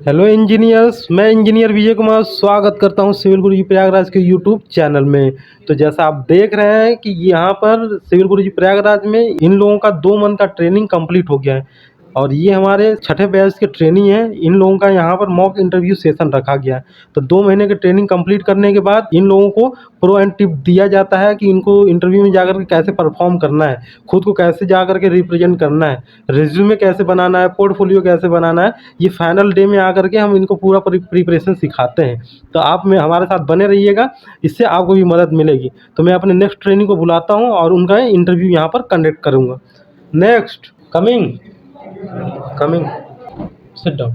Hello engineers, मैं engineer Vijay Kumar स्वागत करता हूं सिविल गुरुजी प्रयागराज के यूट्यूब चैनल में। तो जैसा आप देख रहे हैं कि यहाँ पर सिविल गुरुजी प्रयागराज में इन लोगों का 2 मंथ का ट्रेनिंग कंप्लीट हो गया है और ये हमारे छठे बैच के ट्रेनिंग हैं। इन लोगों का यहाँ पर मॉक इंटरव्यू सेशन रखा गया है। तो 2 महीने की ट्रेनिंग कंप्लीट करने के बाद इन लोगों को प्रो एंड टिप दिया जाता है कि इनको इंटरव्यू में जाकर के कैसे परफॉर्म करना है, खुद को कैसे जाकर के रिप्रेजेंट करना है, रिज्यूमे कैसे बनाना है, पोर्टफोलियो कैसे बनाना है। ये फाइनल डे में आकर के हम इनको पूरा प्रिपरेशन सिखाते हैं। तो आप में हमारे साथ बने रहिएगा, इससे आपको भी मदद मिलेगी। तो मैं अपने नेक्स्ट ट्रेनिंग को बुलाता हूँ और उनका इंटरव्यू यहाँ पर कंडक्ट करूँगा। Next coming coming sit down.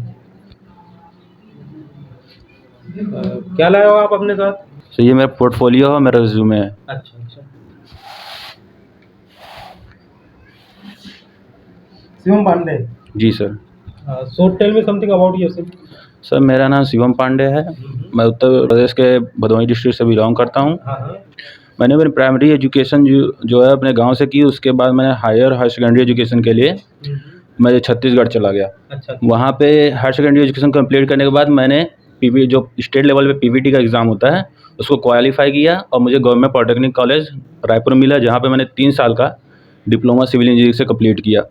क्या लाए हो आप अपने साथ? तो ये मेरा पोर्टफोलियो है, मेरा रिज्यूमे है। अच्छा अच्छा। शिवम पांडे। जी sir. So tell me something about yourself. Sir मेरा नाम शिवम पांडे है। मैं उत्तर प्रदेश के भदोही डिस्ट्रिक्ट से बिलोंग करता हूँ। हाँ। मैंने मेरी प्राइमरी एजुकेशन जो है अपने गांव से की। उसके बाद मैंने हायर सेकेंडरी एजुकेशन के लिए मैं छत्तीसगढ़ चला गया। अच्छा। वहाँ पे हायर सेकेंडरी एजुकेशन कंप्लीट करने के बाद मैंने जो स्टेट लेवल पे पीवीटी का एग्ज़ाम होता है उसको क्वालिफाई किया और मुझे गवर्नमेंट पॉलिटेक्निक कॉलेज रायपुर मिला, जहाँ पे मैंने 3 साल का डिप्लोमा सिविल इंजीनियरिंग से कंप्लीट किया।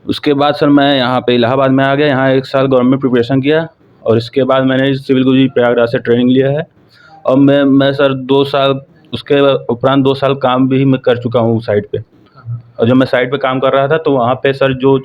उसके बाद सर मैं यहाँ पे इलाहाबाद में आ गया। यहाँ 1 साल गवर्नमेंट प्रिपरेशन किया और इसके बाद मैंने सिविल गुरुजी प्रयागराज से ट्रेनिंग लिया है। और मैं सर 2 साल उसके उपरांत 2 साल काम भी मैं कर चुका हूँ साइट पे। और जब मैं साइट पे काम कर रहा था तो वहाँ पे सर जो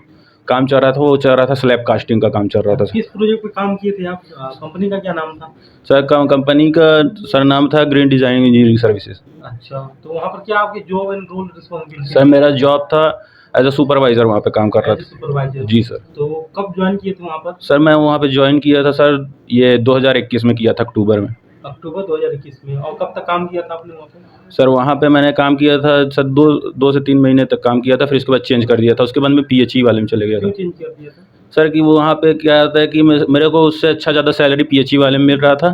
काम चल रहा था वो चल रहा था स्लैब कास्टिंग का काम चल रहा था। किस प्रोजेक्ट पे काम किए थे आप? कंपनी का क्या नाम था? सर कंपनी का सर नाम था ग्रीन डिजाइनिंग इंजीनियरिंग सर्विसेज। अच्छा, तो वहाँ पर क्या आपके job and role responsibility? Sir मेरा जॉब था एज अ सुपरवाइज़र, वहाँ पे काम कर रहा था। सुपरवाइजर। जी सर। तो कब ज्वाइन किए थे वहाँ पर? सर मैं वहाँ पे ज्वाइन किया था सर ये 2021 में किया था, अक्टूबर में। अक्टूबर 2021 में। और कब तक काम किया था आपने वहाँ पे? सर वहाँ पे मैंने काम किया था सर 2 से 3 महीने तक काम किया था, फिर इसके बाद चेंज कर दिया था। उसके बाद मैं पीएचई वाले में चले गया था। क्यों चेंज कर दिया था? सर कि वो वहाँ पे क्या होता है कि मेरे को उससे अच्छा ज़्यादा सैलरी पीएचई वाले में मिल रहा था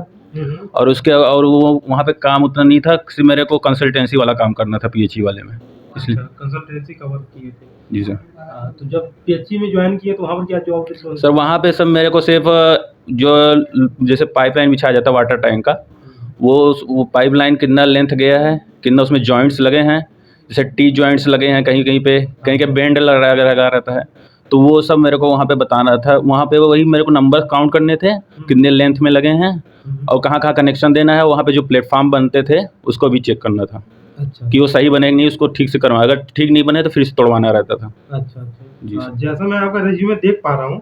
और वो वहाँ पे काम उतना नहीं था। सिर्फ मेरे को कंसल्टेंसी वाला काम करना था पीएचई वाले में, इसलिए। कंसल्टेंसी का वर्क किए थे? जी सर। तो जब पीएचई में ज्वाइन किए तो वहाँ पर क्या जॉब रिस्पॉन्सिबिलिटी? सर वहाँ पे सब मेरे को सिर्फ जो जैसे पाइपलाइन बिछाया जाता है वाटर टैंक का, वो पाइपलाइन कितना लेंथ गया है, कितना उसमें जॉइंट्स लगे हैं, जैसे टी जॉइंट्स लगे हैं कहीं कहीं पे, कहीं बेंड लगा रहता है, तो वो सब मेरे को वहाँ पे बताना था। वहाँ पे वही मेरे को नंबर काउंट करने थे कितने लेंथ में लगे हैं और कहाँ कहाँ कनेक्शन देना है। वहाँ पे जो प्लेटफॉर्म बनते थे उसको भी चेक करना था। अच्छा। कि वो सही बने कि नहीं, उसको ठीक से करवाना। अगर ठीक नहीं बने तो फिर से तोड़वाना रहता था। अच्छा। जी सर। जैसा मैं आपका रिज्यूमे देख पा रहा हूँ,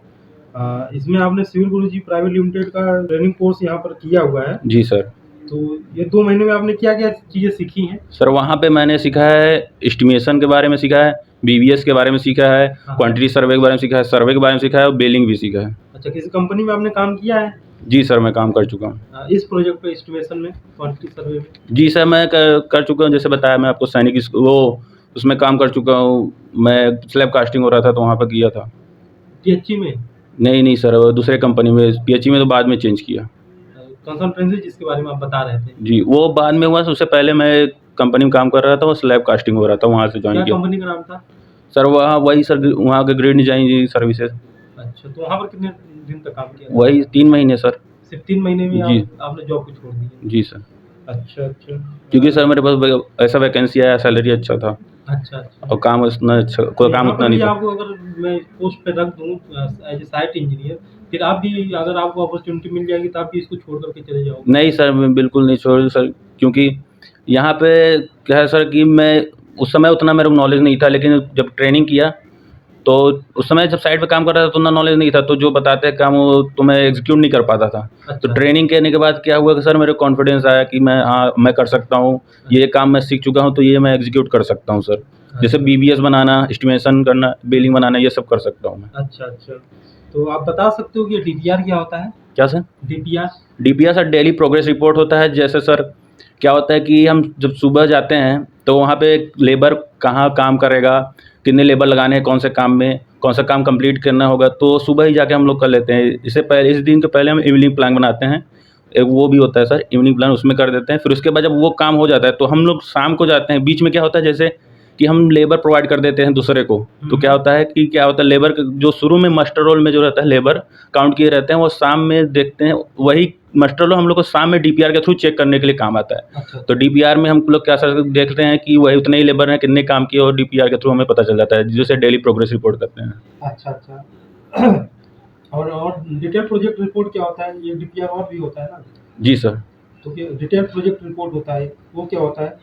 इसमें आपने सिविल गुरुजी प्राइवेट लिमिटेड का ट्रेनिंग कोर्स यहाँ पर किया हुआ है। जी सर। तो ये 2 महीने में आपने क्या क्या चीज़ें सीखी हैं? सर वहाँ पे मैंने सीखा है एस्टिमेशन के बारे में सीखा है, बीवीएस के बारे में सीखा है, क्वांटिटी सर्वे के बारे में सीखा है, सर्वे के बारे में सीखा है और बिलिंग भी सीखा है। अच्छा, किसी कंपनी में आपने काम किया है? जी सर, मैं काम कर चुका हूँ। इस प्रोजेक्ट पे एस्टिमेशन में, क्वांटिटी सर्वे में? जी सर, मैं कर चुका हूँ। जैसे बताया मैं आपको सैनिक उसमें काम कर चुका हूँ। मैं स्लैब कास्टिंग हो रहा था तो वहाँ पर किया था। पीएचई में? नहीं सर, वो दूसरे कंपनी में। पीएचई में तो बाद में चेंज किया। कंसल्टेंसी जिसके बारे में आप बता रहे थे? जी, वो बाद में हुआ। उससे पहले मैं कंपनी में काम कर रहा था, वो स्लैब कास्टिंग हो रहा था, वहाँ से ज्वाइन क्या किया। कंपनी का नाम था? सर वही सर, वहाँ के ग्रीन डिजाइन सर्विसेज। अच्छा, तो वहाँ पर कितने दिन तक काम किया? वही 3 महीने सर। सिर्फ 3 महीने में जी। आपने जॉब को छोड़ दिया? जी सर। अच्छा। क्योंकि सर मेरे पास ऐसा वैकेंसी आया, सैलरी अच्छा था अच्छा। और काम उतना अच्छा, कोई काम उतना नहीं था। आपको अगर मैं पोस्ट पे रख दूँ एज ए साइट इंजीनियर, फिर आप भी अगर आपको अपॉर्चुनिटी मिल जाएगी तो आप भी इसको छोड़ करके चले जाओगे? नहीं सर, मैं बिल्कुल नहीं छोड़ सर, क्योंकि यहाँ पे क्या है सर कि मैं उस समय उतना मेरे को नॉलेज नहीं था, लेकिन जब ट्रेनिंग किया तो उस समय जब साइट पे काम कर रहा था तो उतना नॉलेज नहीं था, तो जो बताते हैं काम वो तो मैं एग्जीक्यूट नहीं कर पाता था। अच्छा। तो ट्रेनिंग करने के बाद क्या हुआ कि सर मेरे कॉन्फिडेंस आया कि मैं कर सकता हूँ, ये काम मैं सीख चुका हूँ तो ये मैं एग्जीक्यूट कर सकता हूँ सर। जैसे बीबीएस बनाना, एस्टिमेशन करना, बिलिंग बनाना, ये सब कर सकता हूँ मैं। अच्छा। तो आप बता सकते हो कि डीपीआर क्या होता है? क्या sir? DPR sir daily progress report होता है। जैसे सर क्या होता है कि हम जब सुबह जाते हैं तो वहाँ पे लेबर कहाँ काम करेगा, कितने लेबर लगाने हैं, कौन से काम में कौन सा काम कंप्लीट करना होगा, तो सुबह ही जाके हम लोग कर लेते हैं। इससे पहले, इस दिन के पहले हम इवनिंग प्लान बनाते हैं। एक वो भी होता है सर, इवनिंग प्लान, उसमें कर देते हैं। फिर उसके बाद जब वो काम हो जाता है तो हम लोग शाम को जाते हैं। बीच में क्या होता है, जैसे कि हम लेबर प्रोवाइड कर देते हैं दूसरे को, तो क्या होता है कि क्या होता है, लेबर जो शुरू में मास्टर रोल में जो रहता है लेबर काउंट किए रहते हैं, वो शाम में देखते हैं, वही मास्टर रोल हम लोग को शाम में डीपीआर के थ्रू चेक करने के लिए काम आता है। अच्छा तो डीपीआर में हम लोग क्या सर देखते हैं कि वही उतने ही लेबर हैं, कितने काम किए, और डीपीआर के थ्रू हमें पता चल जाता है, जिसे डेली प्रोग्रेस रिपोर्ट करते हैं। अच्छा अच्छा। और डिटेल प्रोजेक्ट रिपोर्ट क्या होता है? ये डीपीआर और भी होता है ना? जी सर। तो क्या डिटेल प्रोजेक्ट रिपोर्ट होता है, वो क्या होता है?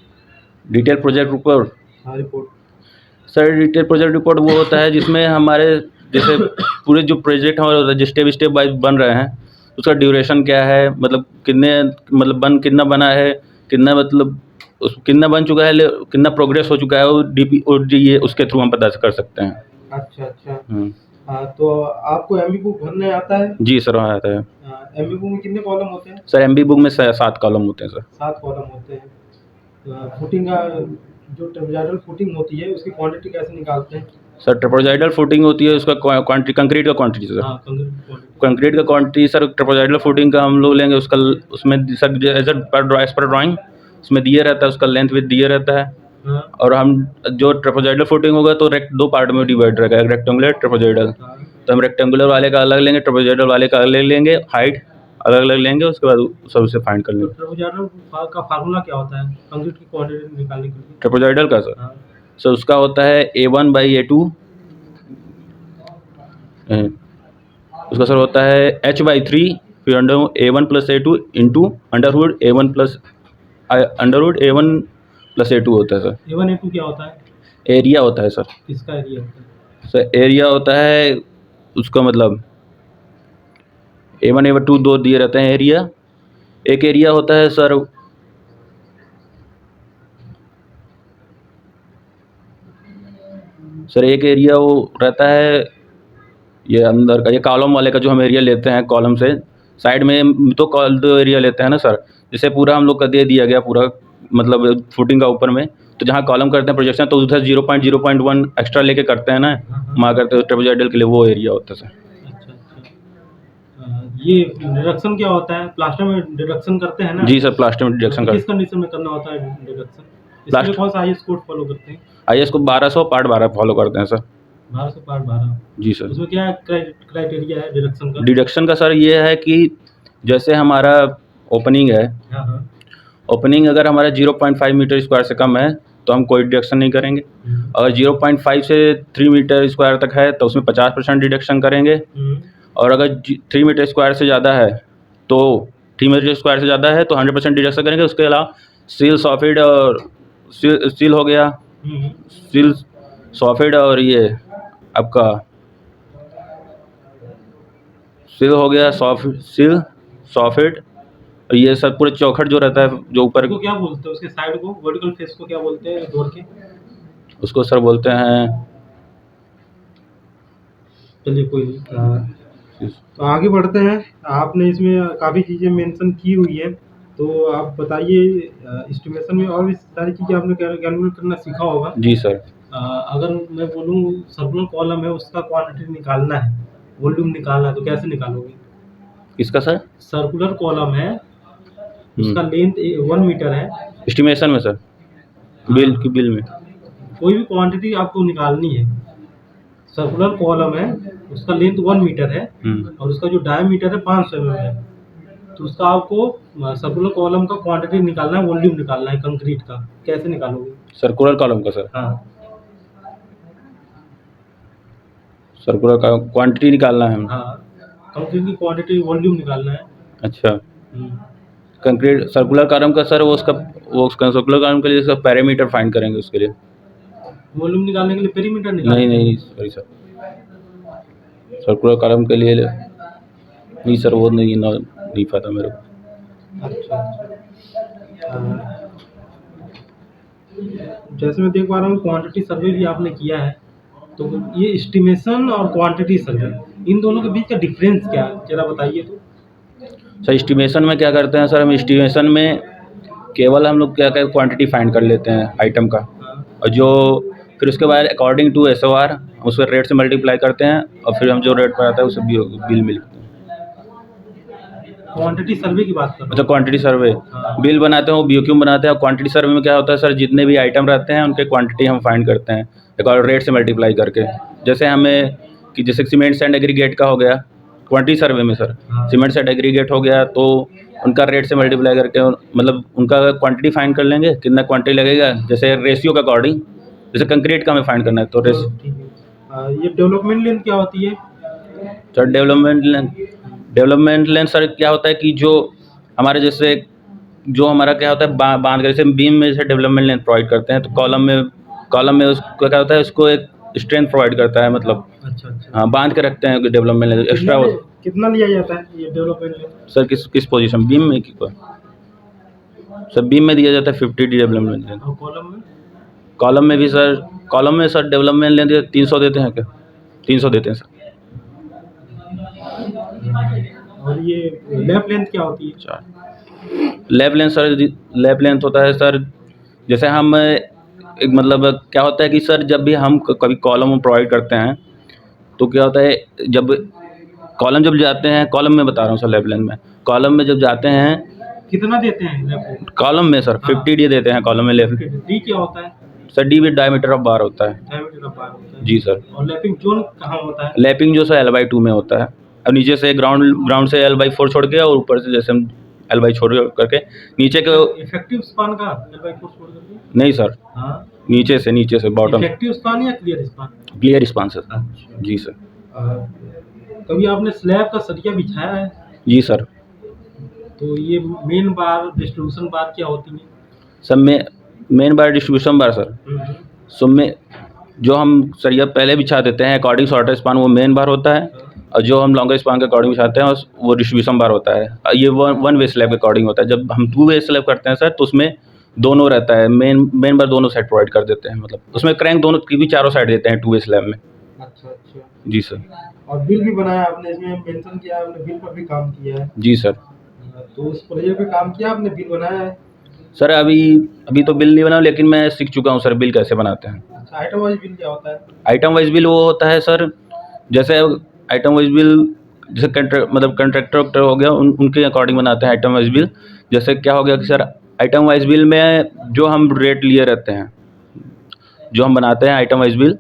डिटेल प्रोजेक्ट रिपोर्ट, हाँ, report. Sir detail project report वो होता है जिसमें हमारे जैसे पूरे जो प्रोजेक्ट हमारे जो स्टेप वाइज बन रहे हैं, उसका ड्यूरेशन क्या है, मतलब कितने, मतलब कितना बना है, कितना मतलब कितना बन चुका है, कितना प्रोग्रेस हो चुका है, वो डीपी और ये उसके थ्रू हम पता कर सकते हैं। अच्छा अच्छा। हम्म। हाँ, तो आपको एमबी बुक भरने आता है? जी सर, हाँ आता है। एमबी बुक में कितने कॉलम होते हैं? सर एमबी बुक में 7 कॉलम होते हैं सर। 7 कॉलम होते हैं। फुटिंग का जो ट्रेपेजॉइडल फुटिंग होती है उसकी क्वांटिटी कैसे निकालते हैं? सर ट्रेपेजॉइडल फुटिंग होती है, उसका क्वांटिटी कंक्रीट का क्वांटिटी सर। हाँ, क्वांटिटी। कंक्रीट का क्वांटिटी सर, ट्रेपेजॉइडल फुटिंग का हम लोग लेंगे, उसका उसमें सर एज पर ड्राइंग उसमें दिए रहता है, उसका लेंथ विथ दिए रहता है। हाँ और हम जो ट्रेपेजॉइडल फुटिंग होगा तो 2 पार्ट में डिवाइड रहेगा, रेक्टेंगुलर, ट्रेपेजॉइडल। हाँ। तो हम रेक्टेंगुलर वाले का अलग लेंगे, ट्रेपेजॉइडल वाले का अलग लेंगे, हाइट अलग अलग लेंगे, उसके बाद सब उसे फाइंड कर तो लेंगे। ट्रेपेजॉइडल का फार्मूला क्या होता है कंक्रीट की क्वांटिटी निकालने के लिए? ट्रेपेजॉइडल का सर, हाँ। सर उसका होता है A1/A2, उसका सर होता है H/3, फिर under A1 + A2 into Underwood A1 + A2 होता है सर। A1 A2 क्या होता है? एरिया होता है सर। किसका एरिया होता है? सर एरिया होता है उसका मतलब A1 A2 2 दिए रहते हैं एरिया। एक एरिया होता है सर एक एरिया वो रहता है ये अंदर का, ये कॉलम वाले का जो हम एरिया लेते हैं कॉलम से, साइड में तो 2 एरिया लेते हैं ना सर। जैसे पूरा हम लोग का दे दिया गया पूरा, मतलब फुटिंग का ऊपर में, तो जहाँ कॉलम करते हैं प्रोजेक्शन, तो उधर 0.01 एक्स्ट्रा लेके करते हैं ना, वहाँ करते हैं ट्रेपेजॉइडल के लिए, वो एरिया होता है सर। अच्छा अच्छा। ये डिडक्शन क्या होता है? प्लास्टर में डिडक्शन करते हैं ना? जी सर, प्लास्टर में डिडक्शन किस कर कंडीशन में करना होता है डिडक्शन? इसके लिए प्लास्टर कौन सा आईएस कोड फॉलो करते हैं? IS को 1200 पार्ट 12 फॉलो करते हैं सर। 1200 पार्ट 12। जी सर। उसमें क्या क्राइटेरिया है डिडक्शन का? डिडक्शन का सर ये है कि जैसे हमारा ओपनिंग है, हाँ हाँ। ओपनिंग अगर हमारा 0.5 मीटर स्क्वायर से कम है तो हम कोई डिडक्शन नहीं करेंगे। अगर 0.5 से 3 मीटर स्क्वायर तक है तो उसमें 50% डिडक्शन करेंगे। और अगर 3 मीटर स्क्वायर से ज़्यादा है तो 3 मीटर स्क्वायर से ज़्यादा है तो 100% डिडक्शन करेंगे। उसके अलावा सील सॉफिड और सील हो गया, सील सॉफिड और ये आपका सील हो गया, सील सॉफिड, और ये सब पूरे चौखट जो रहता है जो ऊपर, उसको क्या बोलते हैं? उसके साइड को वर्टिकल फेस को क्या बोलते हैं डोर के? उसको सर बोलते हैं, चलिए कोई नहीं। तो आगे बढ़ते हैं। आपने इसमें काफ़ी चीज़ें मेंशन की हुई है, तो आप बताइए एस्टिमेशन में और भी सारी चीज़ें आपने कैलकुलेट करना सीखा होगा। जी सर। अगर मैं बोलूँ सर्कुलर कॉलम है उसका क्वांटिटी निकालना है, वॉल्यूम निकालना है, तो कैसे निकालोगे? किसका सर? सर्कुलर कॉलम है, उसका लेंथ 1 मीटर है। एस्टिमेशन में सर, बिल में कोई भी क्वांटिटी आपको निकालनी है, सर्कुलर कॉलम है, उसका लेंथ 1 मीटर है और उसका जो डायमीटर है 500 mm है। तो उसका आपको सर्कुलर कॉलम का क्वांटिटी निकालना है, वॉल्यूम निकालना है कंक्रीट का। कैसे निकालोगे? सर्कुलर कॉलम का सर? हाँ। सर्कुलर का क्वांटिटी निकालना है। हाँ, कंक्रीट की क्वांटिटी वॉल्यूम निकालना है। अच्छा, कंक्रीट सर्कुलर कॉलम का सर वो उसका सर्कुलर कॉलम के लिए उसका पैरामीटर फाइंड करेंगे उसके लिए। वॉल्यूम निकालने के लिए पेरीमीटर निकालना नहीं सॉरी सर, सर्कुलर कॉलम के लिए नहीं सर, वो नहीं पता मेरे को। अच्छा। जैसे मैं देख पा रहा हूँ क्वांटिटी सर्वे भी आपने किया है, तो ये एस्टिमेशन और क्वांटिटी सर्वे, इन दोनों के बीच का डिफरेंस क्या है, जरा बताइए तो। सर एस्टिमेशन में क्या करते हैं सर, हम एस्टिमेशन में केवल हम लोग क्या कहते हैं क्वांटिटी फाइंड कर लेते हैं आइटम का, और जो फिर उसके बाद अकॉर्डिंग टू SOR उस पर रेट से मल्टीप्लाई करते हैं और फिर हम जो रेट पर आता है उसे बिल मिलते हैं। क्वांटिटी सर्वे की बात कर रहा अच्छा, क्वांटिटी सर्वे हाँ। बिल बनाते हैं, वो बीओक्यू बनाते हैं। क्वांटिटी सर्वे में क्या होता है सर, जितने भी आइटम रहते हैं उनके क्वांटिटी हम फाइंड करते हैं एक और रेट से मल्टीप्लाई करके। जैसे हमें कि जैसे सीमेंट सैंड एग्रीगेट का हो गया क्वांटिटी सर्वे में सर, हाँ। सीमेंट सैंड एग्रीगेट हो गया तो उनका रेट से मल्टीप्लाई करके मतलब उनका क्वांटिटी फाइंड कर लेंगे, कितना क्वांटिटी लगेगा जैसे रेशियो के अकॉर्डिंग। जैसे कंक्रीट का हमें फाइंड करना है तो ठीक है। ये डेवलपमेंट लेंथ क्या होती है? सर डेवलपमेंट लेंथ सर क्या होता है कि जो हमारे जैसे जो हमारा क्या होता है बांध का जैसे बीम में जैसे डेवलपमेंट लेंथ प्रोवाइड करते हैं तो कॉलम में उसको क्या होता है, उसको एक स्ट्रेंथ प्रोवाइड करता है, मतलब अच्छा अच्छा। हाँ बांध के रखते हैं डेवलपमेंट लेंथ एक्स्ट्रा। कितना लिया जाता है ये डेवलपमेंट लेंथ? सर किस पोजीशन बीम में सर बीम में दिया जाता है 50 डेवलपमेंट लेंथ। और कॉलम में? कॉलम में सर डेवलपमेंट लेंथ 300 देते हैं क्या, 300 देते हैं सर। और ये लैप लेंथ क्या होती है? लैब लेंथ होता है सर, जैसे हम एक मतलब क्या होता है कि सर जब भी हम कभी कॉलम प्रोवाइड करते हैं तो क्या होता है जब जाते हैं कॉलम में बता रहा हूँ सर, लैब लेंथ में कॉलम में जब जाते हैं कितना देते हैं लैप लेंथ? कॉलम में सर 50 डी देते हैं कॉलम में। लैब डी क्या होता है? Sir D with diameter of बार होता है। डायमीटर ऑफ बार होता है। जी सर। और लैपिंग जोन कहाँ होता है? लैपिंग जो सर L/2 में होता है, अब नीचे से ग्राउंड से L/4 छोड़ के और ऊपर से जैसे हम L/4 छोड़ करके नीचे के इफेक्टिव स्पान का L/4 छोड़ करके? नहीं सर, हाँ। नीचे से बॉटम। इफेक्टिव स्पान या clear span? Clear span sir. अच्छा। जी सर। कभी आपने स्लैब का सरिया बिछाया है? जी सर। तो ये मेन बार डिस्ट्रीब्यूशन बार क्या होती है? सब में मेन बार डिस्ट्रीब्यूशन बार सर, सब में जो हम सरिया पहले बिछा देते हैं अकॉर्डिंग शॉर्टर स्पान वो मेन बार होता है, और जो हम लॉन्गर स्पान के अकॉर्डिंग बिछाते हैं वो डिस्ट्रीब्यूशन बार होता है। ये वन वे स्लैब के अकॉर्डिंग होता है। जब हम 2 वे स्लैब करते हैं सर तो उसमें दोनों रहता है, मेन बार दोनों साइड प्रोवाइड कर देते हैं, मतलब उसमें क्रैंक दोनों की भी चारों साइड देते हैं 2 वे स्लैब में। अच्छा अच्छा। जी सर। और बिल भी बनाया आपने, इसमें मेंशन किया आपने, बिल पर भी काम किया है। जी सर। तो उस प्रोजेक्ट पे काम किया आपने, बिल बनाया है? सर अभी तो बिल नहीं बना, लेकिन मैं सीख चुका हूँ सर बिल कैसे बनाते हैं। अच्छा, आइटम वाइज बिल क्या होता है? आइटम वाइज बिल वो होता है सर, जैसे आइटम वाइज बिल जैसे कंट्रैक्टर हो गया उनके अकॉर्डिंग बनाते हैं आइटम वाइज बिल। जैसे क्या हो गया कि सर आइटम वाइज बिल में जो हम रेट लिए रहते हैं, जो हम बनाते हैं आइटम वाइज बिल,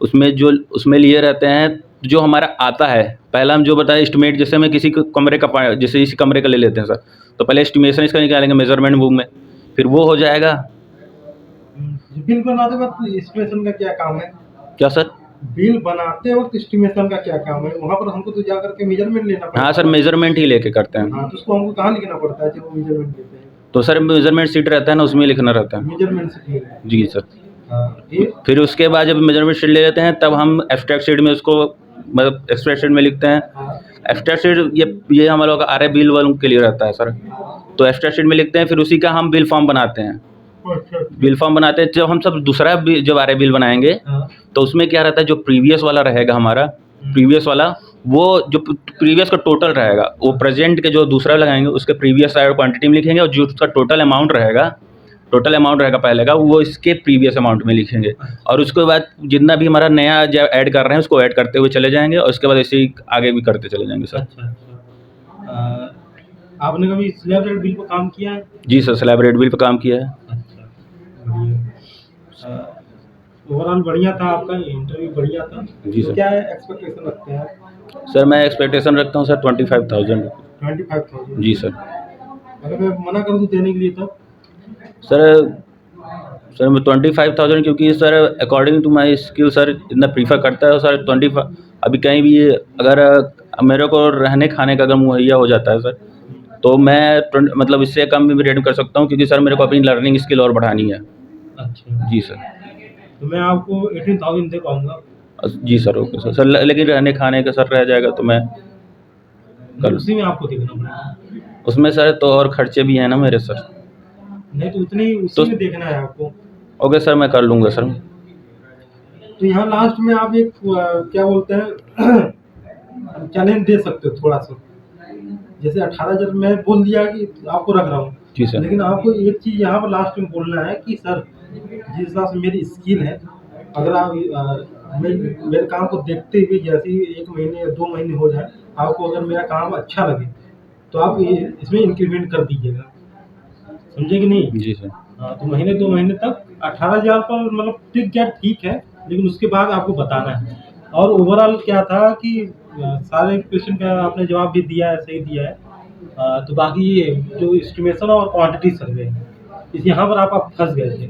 उसमें लिए रहते हैं जो हमारा आता है। पहला हम जो बताए एस्टिमेट, जैसे मैं किसी कमरे का जैसे इसी कमरे का ले लेते हैं सर, तो पहले एस्टिमेशन इसका निकालेंगे मेजरमेंट बुक में, फिर वो हो जाएगा। बिल बनाते वक्त एस्टिमेशन का क्या काम है? क्या सर? बिल बनाते वक्त एस्टिमेशन का क्या काम है? वहाँ पर हमको तो जा करके मेजरमेंट लेना पड़ता है। हाँ सर, मेजरमेंट ही लेके करते हैं। हाँ, तो उसको हमको कहाँ लिखना पड़ता है जब वो मेजरमेंट लेते हैं? तो सर मेजरमेंट शीट रहता है ना, उसमें लिखना रहता है। मेजरमेंट से जी सर। हाँ, फिर उसके बाद जब मेजरमेंट शीट ले लेते हैं तब हम एब्स्ट्रैक्ट शीट में उसको मतलब एब्स्ट्रैक्ट शीट में लिखते हैं। हाँ। एब्स्ट्रैक्ट शीट ये हम लोग का आर बिल वालों के लिए रहता है सर, तो एब्स्ट्रैक्ट शीट में लिखते हैं, फिर उसी का हम बिल फॉर्म बनाते हैं। अच्छा। बिल फॉर्म बनाते हैं जब हम सब दूसरा जब आर बिल बनाएंगे हाँ। तो उसमें क्या रहता है, जो प्रीवियस वाला रहेगा हमारा प्रीवियस वाला, वो जो प्रीवियस का टोटल रहेगा वो प्रेजेंट के जो दूसरा लगाएंगे उसके प्रीवियस साइड क्वांटिटी में लिखेंगे, और जो उसका टोटल अमाउंट रहेगा पहले का वो इसके प्रीवियस अमाउंट में लिखेंगे। और उसके बाद जितना भी हमारा नया जो ऐड कर रहे हैं उसको ऐड करते हुए चले जाएंगे, और उसके बाद ऐसे ही आगे भी करते चले जाएंगे सर। अच्छा अच्छा। आपने कभी स्लैब रेट बिल पर काम किया है? जी सर, स्लैब रेट बिल पर काम किया है। अच्छा, बढ़िया। ओवरऑल बढ़िया था, आपका इंटरव्यू बढ़िया था। जी तो सर। क्या एक्सपेक्टेशन रखते हैं आप? सर मैं एक्सपेक्टेशन रखता हूँ सर 25,000। 25,000? जी सर। अगर मैं मना कर दूँ देने के लिए तब? सर मैं 25,000 क्योंकि sir according to my skill sir इतना प्रीफर करता है सर। 25 अभी कहीं भी अगर मेरे को रहने खाने का अगर मुहैया हो जाता है सर तो मैं मतलब इससे कम भी रेट कर सकता हूँ, क्योंकि सर मेरे को अपनी लर्निंग स्किल और बढ़ानी है। अच्छा। जी सर। तो मैं आपको 18,000 दे पाऊँगा? जी सर, ओके सर। सर लेकिन रहने खाने का सर रह जाएगा तो मैं उसी में आपको देखना पड़ेगा। उसमें सर तो और खर्चे भी हैं ना मेरे सर। नहीं तो उसी में देखना है आपको। ओके सर, मैं कर लूँगा सर। तो यहाँ लास्ट में आप एक क्या बोलते हैं चैलेंज दे सकते हो थोड़ा सा। जैसे 18,000 मैं बोल दिया कि आपको रख रहा हूँ, जी सर। लेकिन आपको एक चीज़ यहाँ पर लास्ट में बोलना है कि सर जिस हिसाब से मेरी स्किल है, अगर आप मेरे काम को देखते हुए जैसे ही 1 महीने या 2 महीने हो जाए, आपको अगर मेरा काम अच्छा लगे तो आप इसमें इंक्रीमेंट कर दीजिएगा, समझे कि नहीं। जी सर। हाँ, तो महीने 2 महीने तक 18,000 पर मतलब टिक गया, ठीक है, लेकिन उसके बाद आपको बताना है। और ओवरऑल क्या था कि सारे क्वेश्चन का आपने जवाब भी दिया है, सही दिया है। तो बाकी ये जो एस्टिमेशन और क्वांटिटी सर्वे इस यहाँ पर आप फंस गए थे।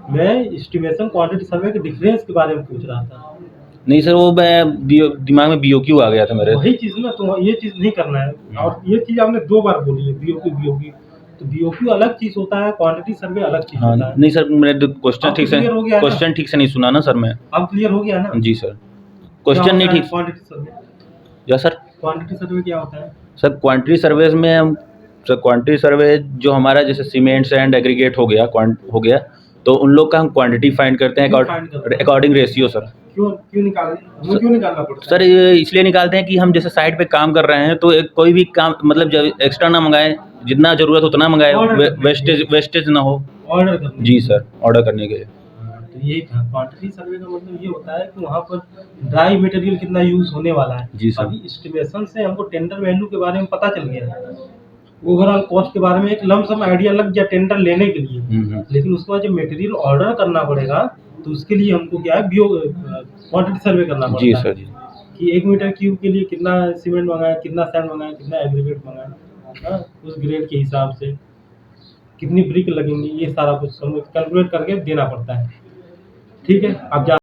मैं एस्टिमेशन क्वांटिटी सर्वे के डिफरेंस के बारे में पूछ रहा था। नहीं सर, वो मैं दिमाग में बीओक्यू आ गया था मेरे। वही चीज़ ना, तो ये चीज़ नहीं करना है। और ये चीज़ आपने 2 बार बोली है, बीओक्यू। तो बीओक्यू अलग चीज़ होता है, क्वांटिटी सर्वे अलग चीज़ हाँ, होता है। नहीं सर, मैंने क्वेश्चन अब ठीक से क्लियर हो गया है ना? क्वेश्चन ठीक से नहीं सुना ना सर मैं। अब क्लियर हो गया ना? जी सर, क्या क्वेश्चन नहीं होता है ठीक। Quantity survey? या सर? क्वांटिटी सर्वे क्या होता है? सर क्वांटिटी सर्वेज में हम सर क्वांटिटी सर्वे जो हमारा जैसे सीमेंट सैंड एग्रीगेट हो गया, तो उन लोग का हम क्वांटिटी फाइंड करते हैं क्यों find करते हैं? According ratio sir. क्यों निकालना पड़ता है? सर ये इसलिए निकालते हैं कि हम जैसे साइट पे काम कर रहे हैं तो कोई भी काम मतलब जब एक्स्ट्रा ना मंगाएं, जितना जरूरत उतना मंगाएं, Order करने के लिए। वेस्टेज ना हो। ऑर्डर करने जी सर, ऑर्डर करने के लिए। तो यही था क्वांटिटी सर्वे का मतलब ये होता है कि वहाँ पर ड्राई मटेरियल कितना यूज होने वाला है। जी सर। अभी एस्टिमेशन से हमको टेंडर वैल्यू के बारे में पता चल गया है, ओवरऑल कॉस्ट के बारे में एक लमसम आइडिया लग गया टेंडर लेने के लिए। लेकिन उसके बाद जब मटेरियल ऑर्डर करना पड़ेगा तो उसके लिए हमको क्या है क्वांटिटी सर्वे करना जी पड़ता है सर जी। कि 1 मीटर क्यूब के लिए कितना सीमेंट मंगाया, कितना सैंड मंगाया, कितना एग्रीगेट मंगाया, हाँ, उस ग्रेड के हिसाब से कितनी ब्रिक लगेंगी, ये सारा कुछ हमको कैलकुलेट करके देना पड़ता है। ठीक है, अब जा